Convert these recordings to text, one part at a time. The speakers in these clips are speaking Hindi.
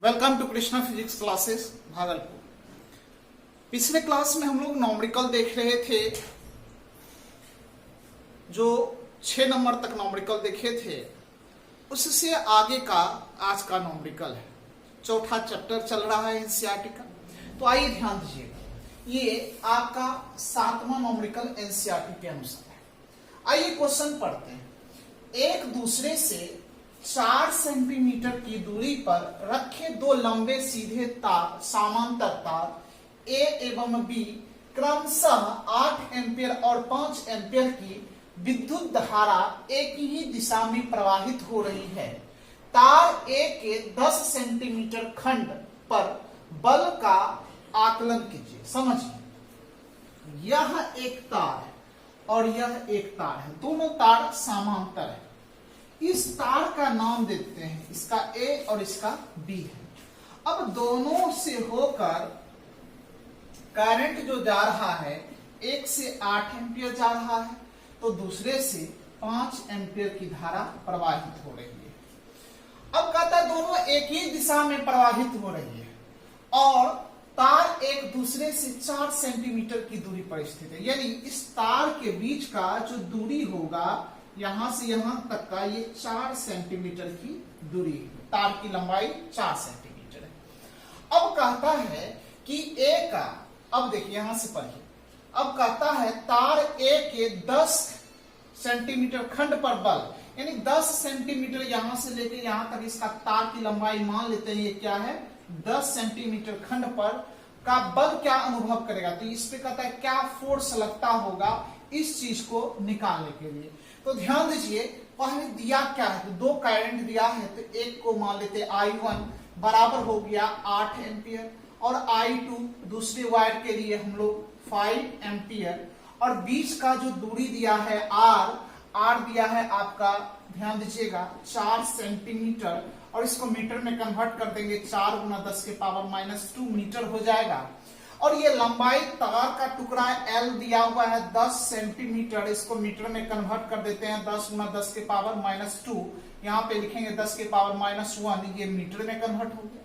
Welcome to Krishna physics classes Bhagalpur. पिछले क्लास में हम लोग नॉमरिकल देख रहे थे, जो 6 नंबर तक नॉमरिकल देखे थे। उससे आगे का आज का नॉमरिकल है। चौथा चैप्टर चल रहा है एनसीईआरटी का। तो आइए ध्यान दीजिएगा, ये आपका 7वां नॉमरिकल एनसीईआरटी के अनुसार है। आइए क्वेश्चन पढ़ते हैं। एक दूसरे से 4 सेंटीमीटर की दूरी पर रखे दो लंबे सीधे तार समांतर तार ए एवं बी क्रमशः 8 एम्पियर और 5 एम्पियर की विद्युत धारा एक ही दिशा में प्रवाहित हो रही है। तार ए के 10 सेंटीमीटर खंड पर बल का आकलन कीजिए। समझिए, यह एक तार है और यह एक तार है, दोनों तार समांतर है। इस तार का नाम देते हैं, इसका ए और इसका बी है। अब दोनों से होकर करंट जो जा रहा है, एक से 8 एम्पियर जा रहा है तो दूसरे से 5 एम्पियर की धारा प्रवाहित हो रही है। अब कहता है दोनों एक ही दिशा में प्रवाहित हो रही है और तार एक दूसरे से 4 सेंटीमीटर की दूरी पर स्थित है। यानी इस तार के बीच का जो दूरी होगा, यहां से यहां तक का, ये 4 सेंटीमीटर की दूरी है। तार की लंबाई 4 सेंटीमीटर है। अब कहता है कि ए का, अब देखिए यहां से पढ़िए, अब कहता है तार ए के 10 सेंटीमीटर खंड पर बल, यानी 10 सेंटीमीटर यहां से लेके यहां तक इसका तार की लंबाई मान लेते हैं, ये क्या है 10 सेंटीमीटर खंड पर का बल क्या अनुभव करेगा। तो इस पे कहता है क्या फोर्स लगता होगा इस चीज को निकालने के लिए। तो ध्यान दीजिए, पहले दिया क्या है, तो 2 करंट दिया है, तो एक को मान लेते I1 बराबर हो गया 8 एम्पियर और I2 दूसरे वायर के लिए हम लोग 5 एम्पियर, और बीच का जो दूरी दिया है R दिया है आपका, ध्यान दीजिएगा 4 सेंटीमीटर, और इसको मीटर में कन्वर्ट कर देंगे, 4 गुना 10 के पावर -2 मीटर हो जाएगा। और ये लंबाई तार का टुकड़ा L दिया हुआ है 10 सेंटीमीटर, इसको मीटर में कन्वर्ट कर देते हैं, 10 गुना 10 के पावर -2, यहाँ पे लिखेंगे 10 के पावर -1, ये मीटर में कन्वर्ट हो गया।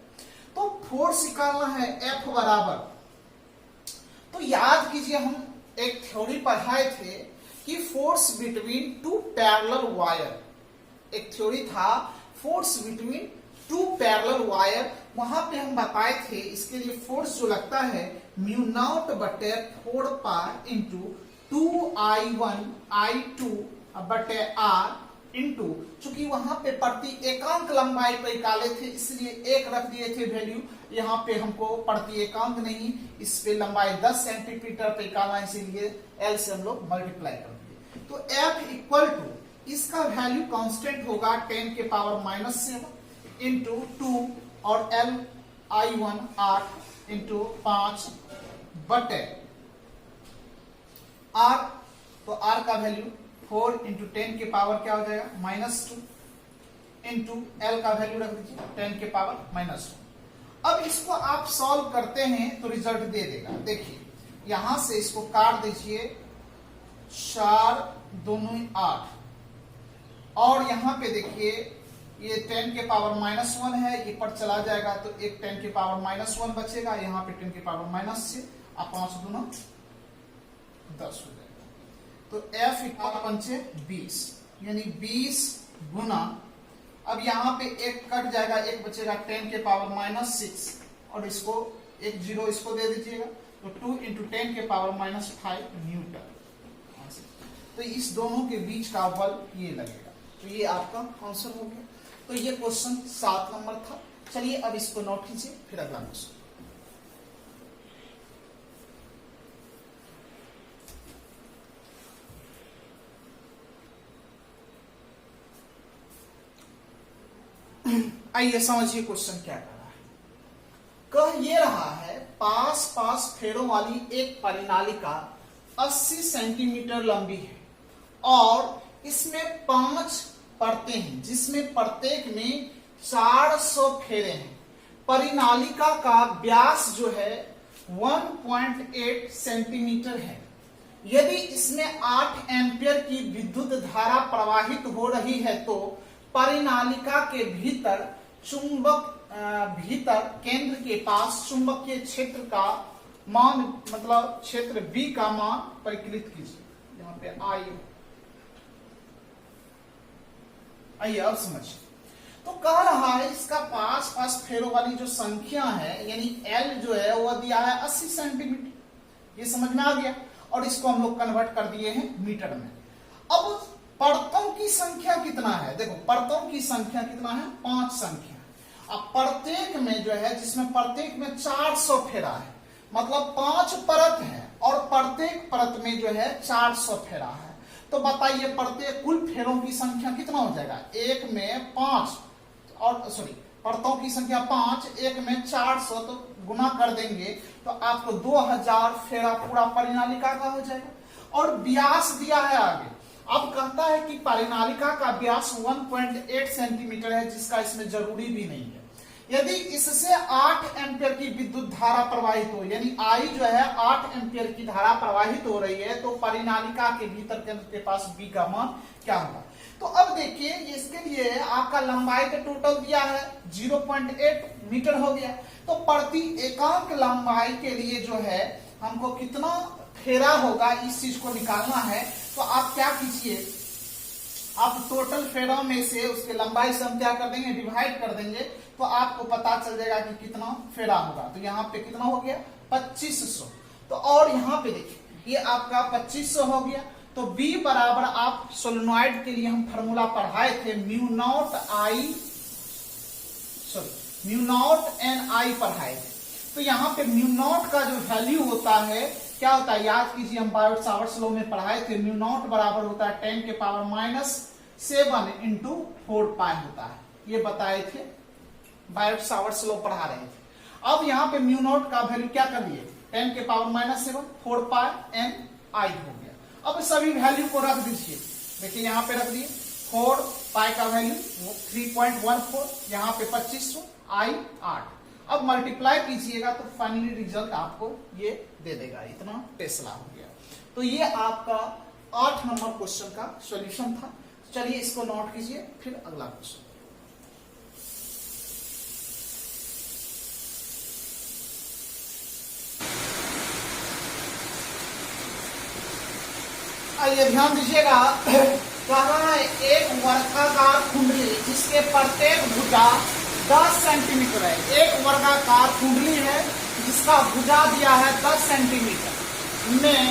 तो फोर्स निकालना है F बराबर, तो याद कीजिए हम एक थ्योरी पढ़ाए थे कि फोर्स बिटवीन 2 पैरेलल वायर, एक थ्योरी था फोर्स बिटवीन 2 पैरेलल वायर। वहां पे हम बताए थे इसके लिए फोर्स जो लगता है μ0 बटे 4 पाई इंटू 2I1 I2 बटे R इंटू, चूंकि वहां पे प्रति एकांक लंबाई को निकाले थे इसलिए 1 रख दिए थे वैल्यू। यहाँ पे हमको प्रति एकांक नहीं, इस पे लंबाई 10 सेंटीमीटर पे निकालना, इसीलिए L से हम लोग मल्टीप्लाई कर दिए। तो F इक्वल टू, इसका वैल्यू कांस्टेंट होगा 10 के पावर -7 इंटू 2 और L I1 8 इंटू 5 बटे R, तो R का वैल्यू 4 इंटू 10 के पावर क्या हो जाएगा -2 इंटू L का वैल्यू रख दीजिए 10 के पावर -1। अब इसको आप सॉल्व करते हैं तो रिजल्ट दे देगा। देखिए यहां से इसको काट दीजिए, 4 दोनों 8, और यहां पे देखिए ये 10 के पावर -1 है, ये पर चला जाएगा तो एक 10 के पावर -1 बचेगा, यहाँ पे 10 के पावर -6 और 5 दूना 10 हो जाएगा। तो F इक्वल 5 20, यानी 20 गुना, अब यहाँ पे एक कट जाएगा, एक बचेगा 10 के पावर -6, और इसको एक 0 इसको दे दीजिएगा, तो 2 इंटू 10 के पावर -5 न्यूटन। तो इस दोनों के बीच का बल ये लगेगा। तो ये आपका आंसर हो गया। तो ये क्वेश्चन 7 नंबर था। चलिए अब इसको नोट कीजिए, फिर अगला क्वेश्चन। आइए समझिए क्वेश्चन क्या कर रहा है। कह ये रहा है पास पास फेरों वाली एक परिनालिका 80 सेंटीमीटर लंबी है और इसमें 5 परतें हैं, जिसमें प्रत्येक में 400 फेरे हैं। परिनालिका का व्यास जो है 1.8 सेंटीमीटर है। यदि इसमें 8 एम्पियर की विद्युत धारा प्रवाहित हो रही है तो परिनालिका के भीतर चुंबक भीतर केंद्र के पास चुंबकीय क्षेत्र का मान, मतलब क्षेत्र B का मान परिकलित कीजिए। यहाँ पे आइए अब समझिए। तो कह रहा है इसका पास पास फेरों वाली जो संख्या है, यानी L जो है वो दिया है 80 सेंटीमीटर। ये समझ में आ गया। और इसको हम लोग कन्वर्ट कर दिए हैं मीटर में। अब परतों की संख्या कितना है, देखो परतों की संख्या कितना है, 5 संख्या। अब प्रत्येक में जो है, जिसमें प्रत्येक में 400 फेरा है, मतलब 5 परत है और प्रत्येक परत में जो है 400 फेरा है। तो बताइए प्रत्येक कुल फेरों की संख्या कितना हो जाएगा, एक में 5 और सॉरी परतों की संख्या 5, एक में 400, तो गुना कर देंगे तो आपको 2000 फेरा पूरा परिनालिका का हो जाएगा। और व्यास दिया है आगे। अब कहता है कि परिनालिका का व्यास 1.8 सेंटीमीटर है, जिसका इसमें जरूरी भी नहीं है। यदि इससे 8 एम्पियर की विद्युत धारा प्रवाहित हो, यानी आई जो है 8 एम्पियर की धारा प्रवाहित हो रही है, तो परिनालिका के भीतर केंद्र के पास बी का मान क्या होगा। तो अब देखिए इसके लिए आपका लंबाई का टोटल दिया है 0.8 मीटर हो गया। तो प्रति एकांक लंबाई के लिए जो है हमको कितना फेरा होगा, इस चीज को निकालना है। तो आप क्या कीजिए, आप टोटल फेरों में से उसके लंबाई से हम क्या कर देंगे, डिवाइड कर देंगे, तो आपको पता चल जाएगा कि कितना फेरा होगा। तो यहाँ पे कितना हो गया, 2500। तो और यहाँ पे देखिए ये आपका 2500 हो गया। तो B बराबर, आप सोलेनॉइड के लिए हम फॉर्मूला पढ़ाए थे, म्यू नॉट एन आई पढ़ाए थे। तो यहाँ पे म्यू नॉट का जो वैल्यू होता है क्या होता है, याद कीजिए हम बायोट-सावर्ट्स लॉ में पढ़ाए थे। म्यू नॉट बराबर होता है 10 के पावर -7 इंटू 4 पाई होता है, ये बताए थे, बायोट-सावर्ट्स लॉ पढ़ा रहे थे। अब यहाँ पे म्यू नॉट का वैल्यू क्या कर दिए, 10 के पावर -7 4 पाई एन आई हो गया। अब सभी वैल्यू को रख दीजिए, देखिए यहाँ पे रख दिए, 4 पाई का वैल्यू 3.14, यहाँ पे 2500, आई 8। अब मल्टीप्लाई कीजिएगा तो फाइनली रिजल्ट आपको ये दे देगा, इतना टेस्ला हो गया। तो ये आपका 8 नंबर क्वेश्चन का सॉल्यूशन था। चलिए इसको नोट कीजिए, फिर अगला क्वेश्चन। आइए ध्यान दीजिएगा, कहा है एक वर्गाकार कुंडली जिसके प्रत्येक भुजा 10 सेंटीमीटर है। एक वर्गाकार कुंडली है जिसका भुजा दिया है 10 सेंटीमीटर में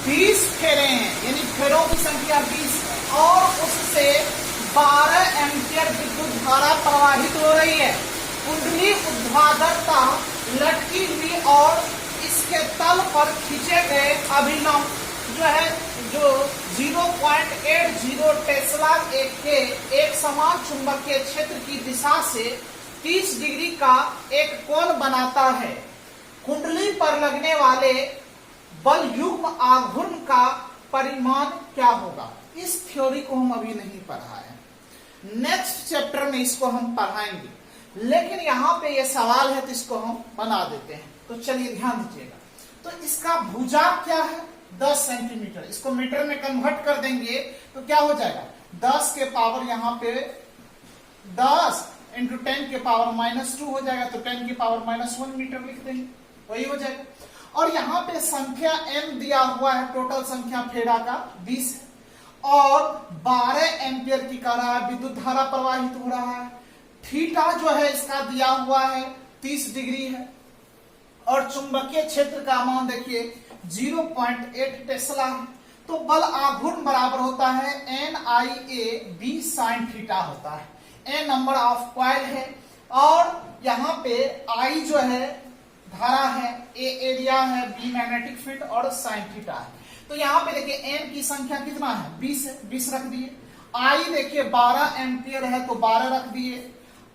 20 फेरे हैं, यानी फेरों की संख्या 20 है, और उससे 12 एम्पियर विद्युत धारा प्रवाहित हो रही है। कुंडली ऊर्ध्वाधरता लटकी हुई और इसके तल पर खींचे गए अभिलंब जो है, जो 0.80 टेस्ला के एक समान चुंबकीय क्षेत्र की दिशा से 30 डिग्री का एक कोण बनाता है। कुंडली पर लगने वाले बल युग्म आघूर्ण का परिमाण क्या होगा। इस थ्योरी को हम अभी नहीं पढ़ा है, नेक्स्ट चैप्टर में इसको हम पढ़ाएंगे, लेकिन यहाँ पे ये सवाल है तो इसको हम बना देते हैं। तो चलिए ध्यान दीजिएगा, तो इसका भुजा क्या है 10 सेंटीमीटर, इसको मीटर में कन्वर्ट कर देंगे तो क्या हो जाएगा, 10 के पावर यहाँ पे 10 इंटू 10 के पावर -2 हो जाएगा, तो 10 के पावर -1 मीटर लिख देंगे, वही हो जाएगा। और यहाँ पे संख्या m दिया हुआ है, टोटल संख्या फेरा का 20 है, और 12 एम्पियर की कह रहा है विद्युत धारा प्रवाहित हो रहा है। थीटा जो है इसका दिया हुआ है 30 डिग्री है, और चुंबकीय क्षेत्र का मान देखिए 0.8 टेस्ला है। तो बल आघूर्ण बराबर होता है NIA B sin थीटा होता है। N नंबर ऑफ कॉइल है, और यहाँ पे I जो है धारा है, A एरिया है, B मैग्नेटिक फील्ड और sin थीटा है। तो यहाँ पे देखिए N की संख्या कितना है 20 है, 20 रख दिए। I देखिए 12 एम्पियर है तो 12 रख दिए।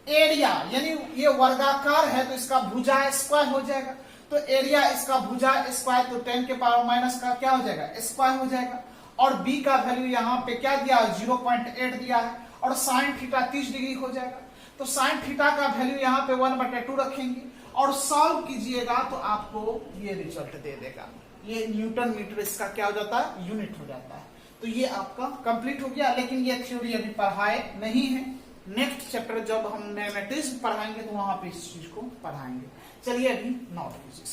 एरिया यानी ये वर्गाकार है तो इसका भुजा स्क्वायर हो जाएगा, तो एरिया इसका भुजा स्क्वायर, तो 10 के पावर माइनस का क्या हो जाएगा स्क्वायर हो जाएगा। और B का वैल्यू यहाँ पे क्या दिया है 0.8 दिया है, और साइन थीटा 30 डिग्री हो जाएगा। तो साइन थीटा का वैल्यू यहाँ पे 1/2 रखेंगे और सॉल्व कीजिएगा तो आपको ये रिजल्ट दे देगा। ये न्यूटन मीटर इसका क्या हो जाता है, यूनिट हो जाता है। तो ये आपका कंप्लीट हो गया, लेकिन ये थ्योरी अभी पढ़ाए नहीं है, नेक्स्ट चैप्टर जब हम मैग्नेटिज्म पढ़ाएंगे तो वहां पे इस चीज को पढ़ाएंगे। चलिए अभी नोट कीजिए।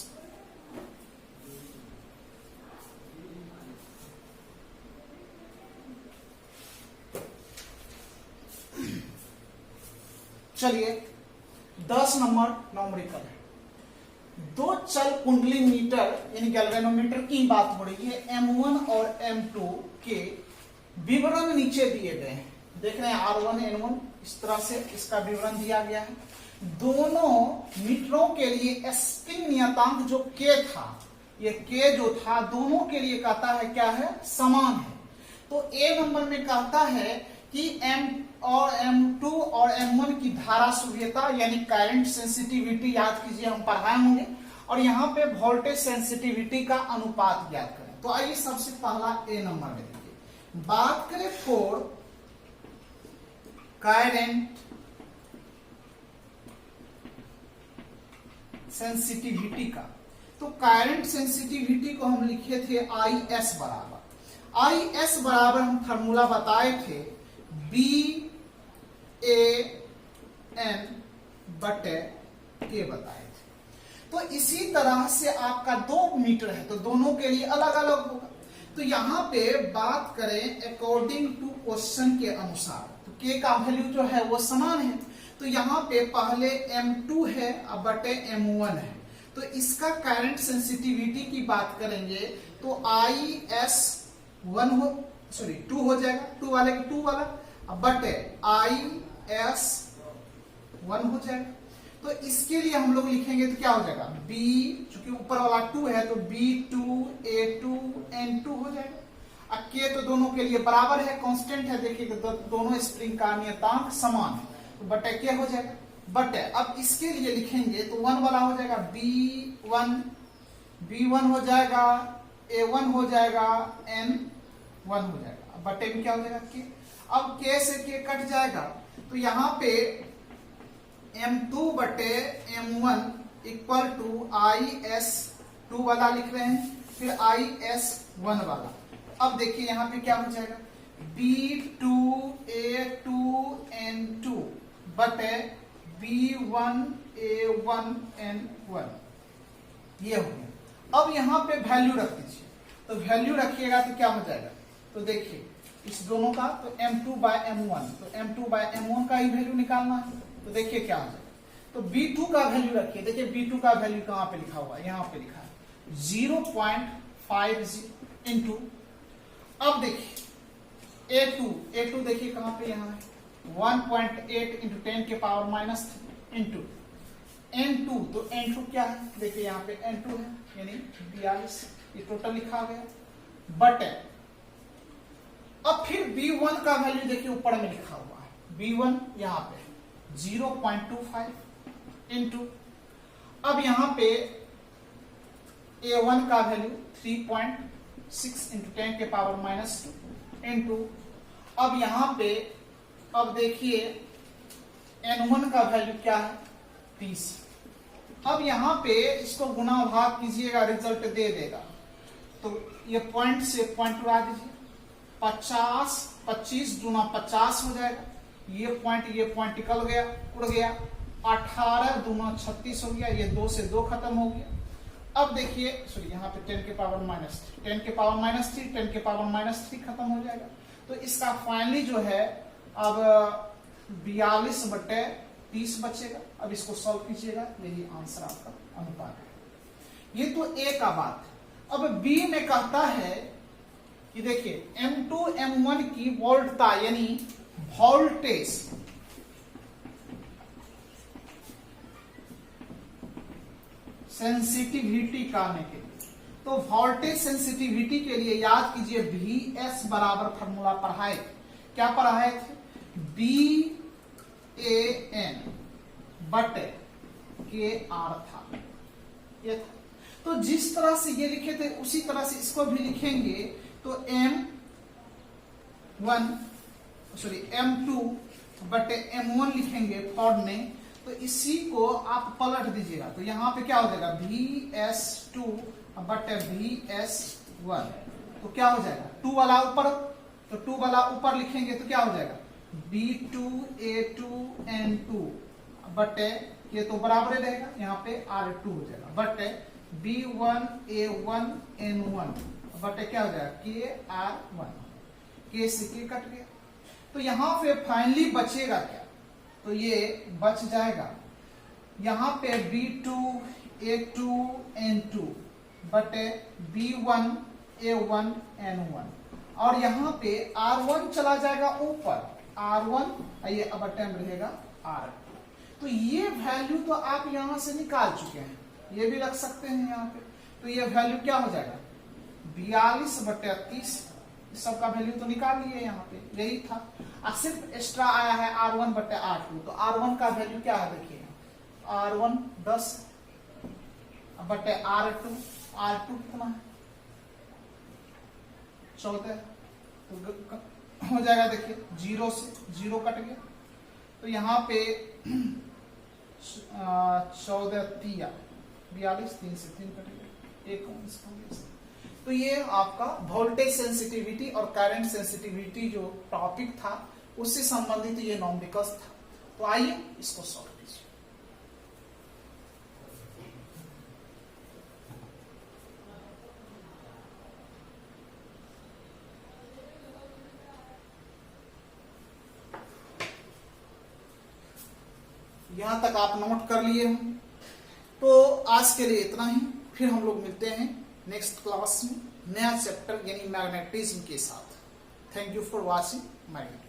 चलिए 10 नंबर नॉमरिकल है। दो चल कुंडली मीटर यानी गैल्वेनोमीटर की बात हो रही है। M1 और M2 के विवरण नीचे दिए गए हैं, देख रहे हैं R1 N1, इस तरह से इसका विवरण दिया गया है। दोनों मीटरों के लिए स्प्रिंग नियतांक जो K था, ये K जो था दोनों के लिए कहता है क्या है, समान है। तो A नंबर में कहता है कि M और M2 और M1 की धारा सुव्यता यानी करंट सेंसिटिविटी याद कीजिए, हम पढ़ाए होंगे, और यहाँ पे वोल्टेज सेंसिटिविटी का अनुपात ज्ञात करें। तो आइए सबसे पहला A नंबर में देखिए, बात करें फॉर करंट सेंसिटिविटी का, तो करंट सेंसिटिविटी को हम लिखे थे IS बराबर हम फार्मूला बताए थे BAN बटे K बताए थे। तो इसी तरह से आपका 2 मीटर है तो दोनों के लिए अलग अलग होगा। तो यहां पे बात करें अकॉर्डिंग टू क्वेश्चन के अनुसार, तो K का वैल्यू जो है वो समान है। तो यहाँ पे पहले M2 है अब बटे M1 है, तो इसका करंट सेंसिटिविटी की बात करेंगे तो IS 2 हो जाएगा, 2 वाले का 2 वाला, अब बटे IS 1 हो जाएगा। तो इसके लिए हम लोग लिखेंगे तो क्या हो जाएगा, B, चूंकि ऊपर वाला 2 है तो B2 A2 N2 हो जाएगा। अब K तो दोनों के लिए बराबर है, कांस्टेंट है, देखिए दोनों स्प्रिंग का नियतांक समान है, तो बटे K हो जाएगा। बटे अब इसके लिए लिखेंगे तो 1 वाला हो जाएगा B1 हो जाएगा, A1 हो जाएगा, N1 हो जाएगा। अब बटे में क्या हो जाएगा K। अब K से K कट जाएगा तो यहाँ पे M2 बटे M1 इक्वल टू IS 2 वाला लिख रहे हैं, फिर IS 1 वाला। अब देखिए यहाँ पे क्या हो जाएगा, B2 A2 N2 बटे B1 A1 N1, ये हो गया। अब यहाँ पे वैल्यू रख दीजिए, तो वैल्यू रखिएगा तो क्या हो जाएगा, तो देखिए इस दोनों का तो M2 बाय M1, तो M2 बाय M1 का ही वैल्यू निकालना है। तो देखिए क्या हो जाएगा, तो B2 का वैल्यू रखिए, देखिए B2 का वैल्यू कहाँ पे लिखा हुआ है, यहाँ पे लिखा है 0.50 इंटू, अब देखिए A2 देखिए कहाँ पे, यहाँ है 1.8 इंटू 10 के पावर -3 इंटू N2, तो N2 क्या है, देखिए यहाँ पे N2 है यानी 42, ये टोटल लिखा गया, बटे अब फिर B1 का वैल्यू देखिए ऊपर में लिखा हुआ है, B1 यहाँ पे 0.25 इंटू, अब यहाँ पे A1 का वैल्यू 3.6 इंटू 10 के पावर -2 इंटू, अब यहाँ पे अब देखिए N1 का वैल्यू क्या है 30। अब यहाँ पे इसको गुना भाग कीजिएगा, रिजल्ट दे देगा, तो ये पॉइंट से पॉइंट उड़ा दीजिए, 25 गुना 50 हो जाएगा, ये पॉइंट निकल गया, उड़ गया, 18 दूना 36 हो गया, ये 2 से 2 खत्म हो गया। अब देखिए सॉरी यहाँ पे 10 के पावर -3, 10 के पावर -3, 10 के पावर -3 खत्म हो जाएगा। तो इसका फाइनली जो है अब 42 बटे 30 बचेगा। अब इसको सॉल्व कीजिएगा, यही आंसर आपका अनुपात है। ये तो A का बात है। अब B में कहता है कि देखिए M2 M1 की वोल्टता यानी वोल्टेज सेंसिटिविटी करने के लिए, तो वोल्टेज सेंसिटिविटी के लिए याद कीजिए VS बराबर फार्मूला पढ़ाए, क्या पढ़ाए थे, BAN बटे KR था, ये था। तो जिस तरह से ये लिखे थे उसी तरह से इसको भी लिखेंगे, तो M2 बटे M1 लिखेंगे फॉर्म में, तो इसी को आप पलट दीजिएगा, तो यहाँ पे क्या हो जाएगा VS2 बटे VS1, तो क्या हो जाएगा 2 वाला ऊपर, तो 2 वाला ऊपर लिखेंगे तो क्या हो जाएगा B2A2N2 बटे, ये तो बराबर रहेगा, यहाँ पे R2 हो जाएगा, बटे B1A1N1 बटे क्या हो जाएगा KR1, K से K कट गया। तो यहाँ पे फाइनली बचेगा क्या, तो ये बच जाएगा यहाँ पे B2A2N2 बटे B1A1N1, और यहाँ पे R1 चला जाएगा ऊपर, R1 ये बटे में रहेगा R2। तो ये वैल्यू तो आप यहां से निकाल चुके हैं, ये भी रख सकते हैं यहाँ पे। तो ये वैल्यू क्या हो जाएगा 42 बटे 30, सबका वैल्यू तो निकाल लिए यहाँ पे, यही था। सिर्फ एक्स्ट्रा आया है R1 बटे R2, तो R1 का वैल्यू क्या है देखिए, R1 10 बटे R2 कितना है 14, तो हो जाएगा देखिए 0 से 0 कट गया, तो यहाँ पे 14 3 42, 3 से 3 कट गया, एक तो ये आपका वोल्टेज सेंसिटिविटी और करंट सेंसिटिविटी जो टॉपिक था उससे संबंधित ये न्यूमेरिकल्स था। तो आइए इसको सॉल्व कीजिए। यहां तक आप नोट कर लिए हों, तो आज के लिए इतना ही। फिर हम लोग मिलते हैं नेक्स्ट क्लास में नया चैप्टर यानी मैग्नेटिज्म के साथ। Thank you for watching my video.